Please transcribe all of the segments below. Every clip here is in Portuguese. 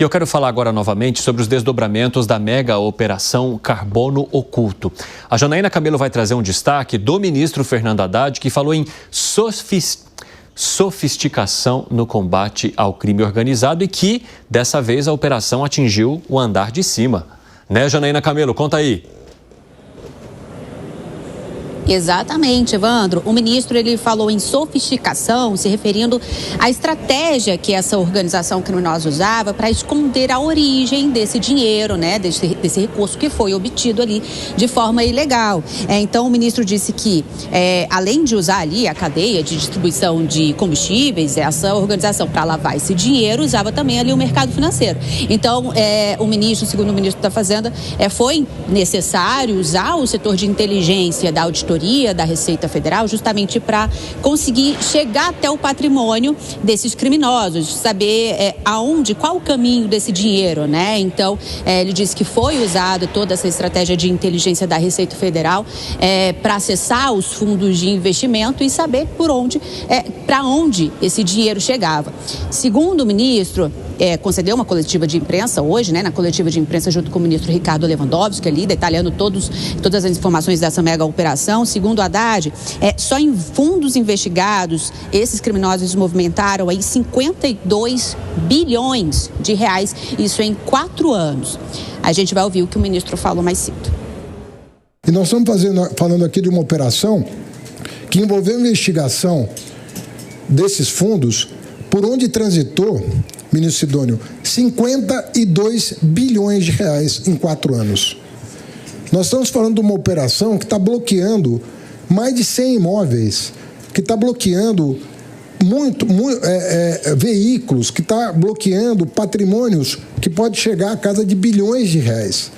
E eu quero falar agora novamente sobre os desdobramentos da mega operação Carbono Oculto. A Janaína Camelo vai trazer um destaque do ministro Fernando Haddad, que falou em sofisticação no combate ao crime organizado e que, dessa vez, a operação atingiu o andar de cima. Né, Janaína Camelo? Conta aí. Exatamente, Evandro. O ministro ele falou em sofisticação, se referindo à estratégia que essa organização criminosa usava para esconder a origem desse dinheiro, né, desse recurso que foi obtido ali de forma ilegal. Então, o ministro disse que, além de usar ali a cadeia de distribuição de combustíveis, essa organização, para lavar esse dinheiro, usava também ali o mercado financeiro. Então, o ministro, segundo o ministro da Fazenda, foi necessário usar o setor de inteligência da auditoria da Receita Federal, justamente para conseguir chegar até o patrimônio desses criminosos, saber qual o caminho desse dinheiro, né? Então, ele disse que foi usada toda essa estratégia de inteligência da Receita Federal para acessar os fundos de investimento e saber para onde esse dinheiro chegava. Segundo o ministro, concedeu uma coletiva de imprensa hoje, né? Na coletiva de imprensa junto com o ministro Ricardo Lewandowski, ali detalhando todas as informações dessa mega operação. Segundo Haddad, só em fundos investigados, esses criminosos movimentaram aí 52 bilhões de reais, isso em 4 anos. A gente vai ouvir o que o ministro falou mais cedo. E nós estamos falando aqui de uma operação que envolveu a investigação desses fundos, por onde transitou, ministro Sidônio, 52 bilhões de reais em 4 anos. Nós estamos falando de uma operação que está bloqueando mais de 100 imóveis, que está bloqueando veículos, que está bloqueando patrimônios que pode chegar à casa de bilhões de reais.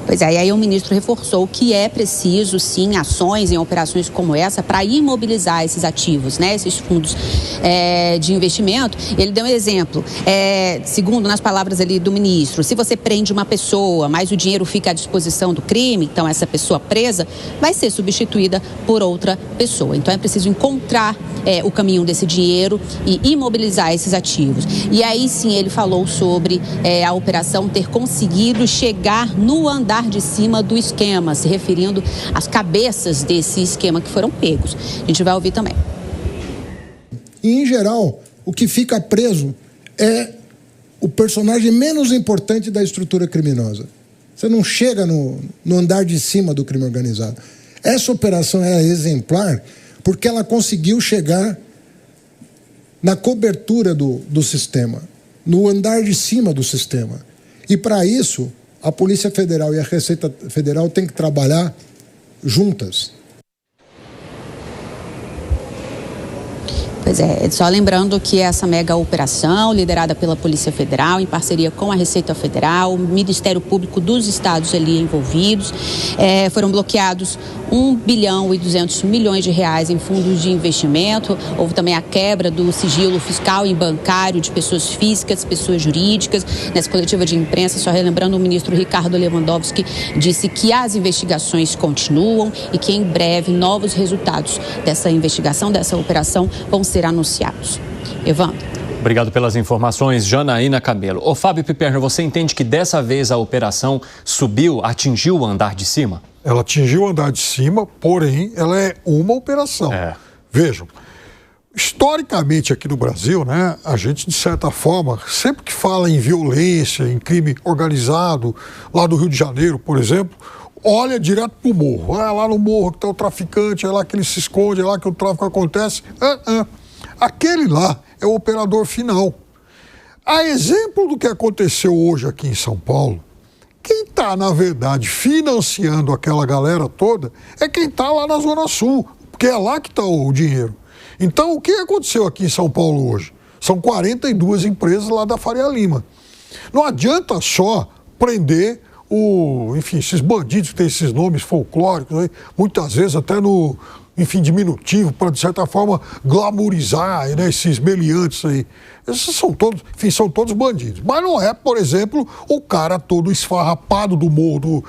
Pois é, e aí o ministro reforçou que é preciso, sim, ações em operações como essa para imobilizar esses ativos, né, esses fundos de investimento. Ele deu um exemplo, segundo nas palavras ali do ministro, se você prende uma pessoa, mas o dinheiro fica à disposição do crime, então essa pessoa presa vai ser substituída por outra pessoa. Então é preciso encontrar o caminho desse dinheiro e imobilizar esses ativos. E aí sim ele falou sobre a operação ter conseguido chegar no andar de cima do esquema, se referindo às cabeças desse esquema que foram pegos. A gente vai ouvir também. E, em geral, o que fica preso é o personagem menos importante da estrutura criminosa. Você não chega no andar de cima do crime organizado. Essa operação é exemplar porque ela conseguiu chegar na cobertura do sistema, no andar de cima do sistema. E, para isso, a Polícia Federal e a Receita Federal têm que trabalhar juntas. Pois é, só lembrando que essa mega operação, liderada pela Polícia Federal, em parceria com a Receita Federal, o Ministério Público dos estados ali envolvidos, foram bloqueados 1 bilhão e 200 milhões de reais em fundos de investimento. Houve também a quebra do sigilo fiscal e bancário de pessoas físicas, pessoas jurídicas. Nessa coletiva de imprensa, só relembrando, o ministro Ricardo Lewandowski disse que as investigações continuam e que em breve novos resultados dessa investigação, dessa operação, vão ser anunciados. Evandro. Obrigado pelas informações, Janaína Camelo. Ô, Fábio Piperno, você entende que dessa vez a operação atingiu o andar de cima? Ela atingiu o andar de cima, porém, ela é uma operação. Vejam, historicamente aqui no Brasil, né, a gente, de certa forma, sempre que fala em violência, em crime organizado, lá do Rio de Janeiro, por exemplo, olha direto para o morro. É lá no morro que está o traficante, é lá que ele se esconde, é lá que o tráfico acontece. Aquele lá é o operador final. A exemplo do que aconteceu hoje aqui em São Paulo, quem está, na verdade, financiando aquela galera toda é quem está lá na Zona Sul, porque é lá que está o dinheiro. Então, o que aconteceu aqui em São Paulo hoje? São 42 empresas lá da Faria Lima. Não adianta só prender esses bandidos que têm esses nomes folclóricos, né? Muitas vezes até no enfim, diminutivo para, de certa forma, glamourizar, né, esses meliantes aí. Esses são todos, enfim, são todos bandidos. Mas não é, por exemplo, o cara todo esfarrapado do morro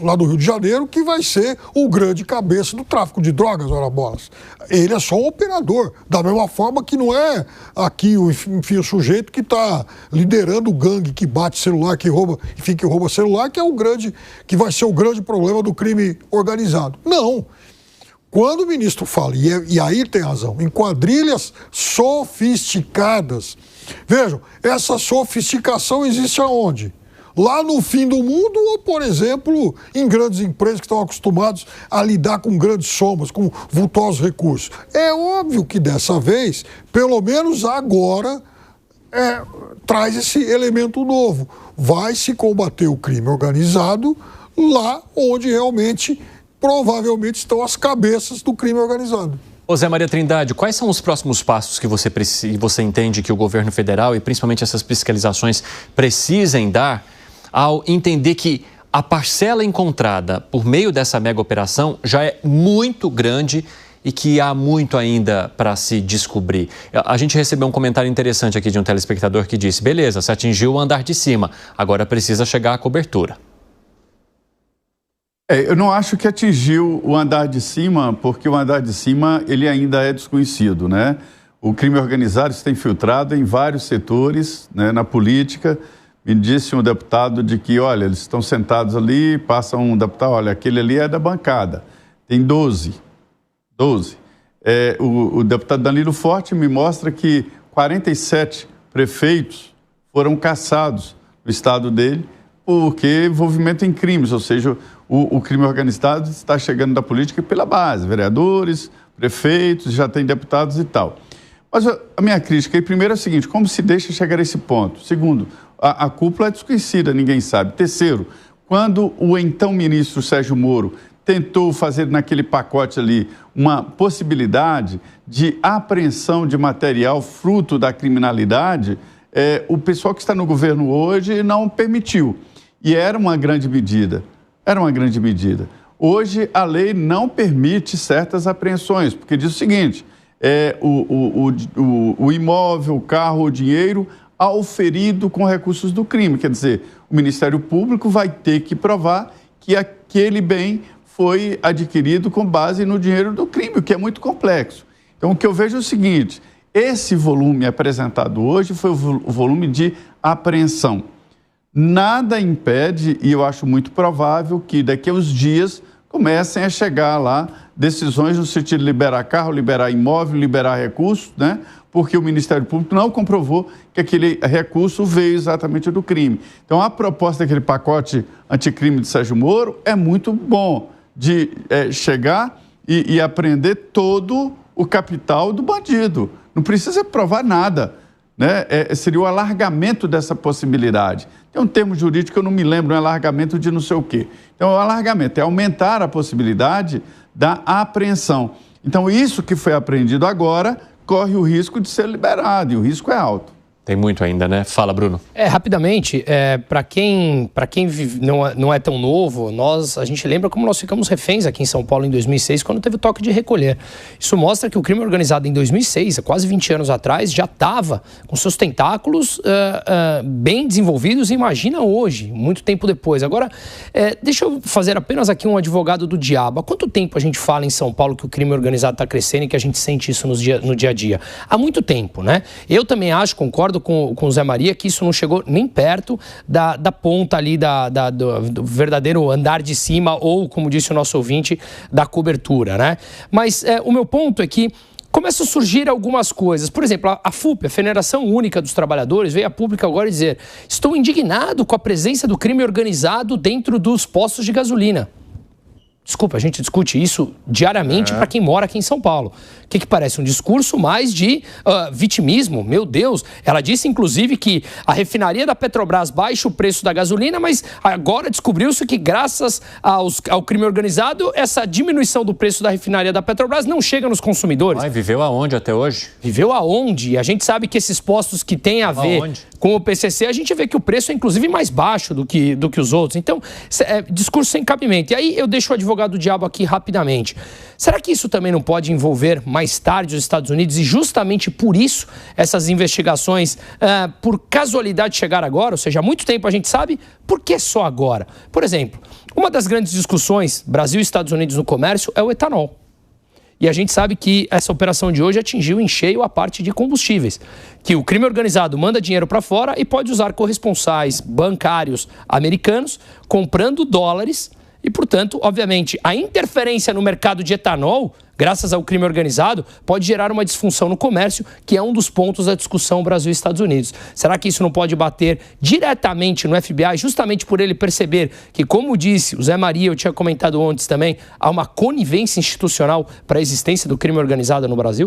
lá do Rio de Janeiro que vai ser o grande cabeça do tráfico de drogas, ora bolas. Ele é só um operador, da mesma forma que não é aqui, enfim, o sujeito que está liderando o gangue que bate celular, que rouba celular, que é o grande, que vai ser o grande problema do crime organizado. Não. Quando o ministro fala, e aí tem razão, em quadrilhas sofisticadas, vejam, essa sofisticação existe aonde? Lá no fim do mundo ou, por exemplo, em grandes empresas que estão acostumados a lidar com grandes somas, com vultosos recursos. É óbvio que dessa vez, pelo menos agora, traz esse elemento novo. Vai se combater o crime organizado lá onde realmente, provavelmente, estão as cabeças do crime organizado. Ô Zé Maria Trindade, quais são os próximos passos que você entende que o governo federal e principalmente essas fiscalizações precisem dar ao entender que a parcela encontrada por meio dessa mega operação já é muito grande e que há muito ainda para se descobrir? A gente recebeu um comentário interessante aqui de um telespectador que disse: beleza, se atingiu o andar de cima, agora precisa chegar à cobertura. Eu não acho que atingiu o andar de cima, porque o andar de cima ele ainda é desconhecido, né? O crime organizado está infiltrado em vários setores, né, na política. Me disse um deputado de que, olha, eles estão sentados ali, passa um deputado, olha, aquele ali é da bancada, tem 12. O deputado Danilo Forte me mostra que 47 prefeitos foram caçados no estado dele porque envolvimento em crimes, ou seja, o crime organizado está chegando da política pela base, vereadores, prefeitos, já tem deputados e tal. Mas a minha crítica aí, primeiro, é o seguinte: como se deixa chegar a esse ponto? Segundo, a cúpula é desconhecida, ninguém sabe. Terceiro, quando o então ministro Sérgio Moro tentou fazer naquele pacote ali uma possibilidade de apreensão de material fruto da criminalidade, o pessoal que está no governo hoje não permitiu. E era uma grande medida. Hoje, a lei não permite certas apreensões, porque diz o seguinte: o imóvel, o carro, o dinheiro auferido com recursos do crime. Quer dizer, o Ministério Público vai ter que provar que aquele bem foi adquirido com base no dinheiro do crime, o que é muito complexo. Então, o que eu vejo é o seguinte: esse volume apresentado hoje foi o volume de apreensão. Nada impede, e eu acho muito provável, que daqui a uns dias comecem a chegar lá decisões no sentido de liberar carro, liberar imóvel, liberar recursos, né? Porque o Ministério Público não comprovou que aquele recurso veio exatamente do crime. Então, a proposta daquele pacote anticrime de Sérgio Moro é muito bom de chegar e apreender todo o capital do bandido. Não precisa provar nada, né? Seria o alargamento dessa possibilidade. Tem um termo jurídico que eu não me lembro, um alargamento de não sei o quê. Então, o alargamento é aumentar a possibilidade da apreensão. Então, isso que foi apreendido agora corre o risco de ser liberado, e o risco é alto. Tem muito ainda, né? Fala, Bruno. Rapidamente, para quem não é tão novo, a gente lembra como nós ficamos reféns aqui em São Paulo em 2006, quando teve o toque de recolher. Isso mostra que o crime organizado em 2006, há quase 20 anos atrás, já estava com seus tentáculos bem desenvolvidos, e imagina hoje, muito tempo depois. Agora, deixa eu fazer apenas aqui um advogado do diabo. Há quanto tempo a gente fala em São Paulo que o crime organizado está crescendo e que a gente sente isso no dia a dia? Há muito tempo, né? Eu também concordo com o Zé Maria que isso não chegou nem perto da ponta ali do verdadeiro andar de cima, ou, como disse o nosso ouvinte, da cobertura, né? Mas o meu ponto é que começam a surgir algumas coisas. Por exemplo, a FUP, a Federação Única dos Trabalhadores, veio a público agora dizer: estou indignado com a presença do crime organizado dentro dos postos de gasolina. Desculpa, a gente discute isso diariamente para quem mora aqui em São Paulo. O que parece? Um discurso mais de vitimismo. Meu Deus, ela disse inclusive que a refinaria da Petrobras baixa o preço da gasolina, mas agora descobriu-se que graças ao crime organizado, essa diminuição do preço da refinaria da Petrobras não chega nos consumidores. Viveu aonde até hoje? Viveu aonde? A gente sabe que esses postos que têm a ver com o PCC, a gente vê que o preço é inclusive mais baixo do que os outros. Então, discurso sem cabimento. E aí eu deixo o advogado advogado do diabo aqui rapidamente. Será que isso também não pode envolver mais tarde os Estados Unidos e justamente por isso essas investigações, por casualidade, chegar agora? Ou seja, há muito tempo a gente sabe, por que só agora? Por exemplo, uma das grandes discussões Brasil e Estados Unidos no comércio é o etanol. E a gente sabe que essa operação de hoje atingiu em cheio a parte de combustíveis, que o crime organizado manda dinheiro para fora e pode usar corresponsais bancários americanos comprando dólares e, portanto, obviamente, a interferência no mercado de etanol, graças ao crime organizado, pode gerar uma disfunção no comércio, que é um dos pontos da discussão Brasil e Estados Unidos. Será que isso não pode bater diretamente no FBI, justamente por ele perceber que, como disse o Zé Maria, eu tinha comentado antes também, há uma conivência institucional para a existência do crime organizado no Brasil?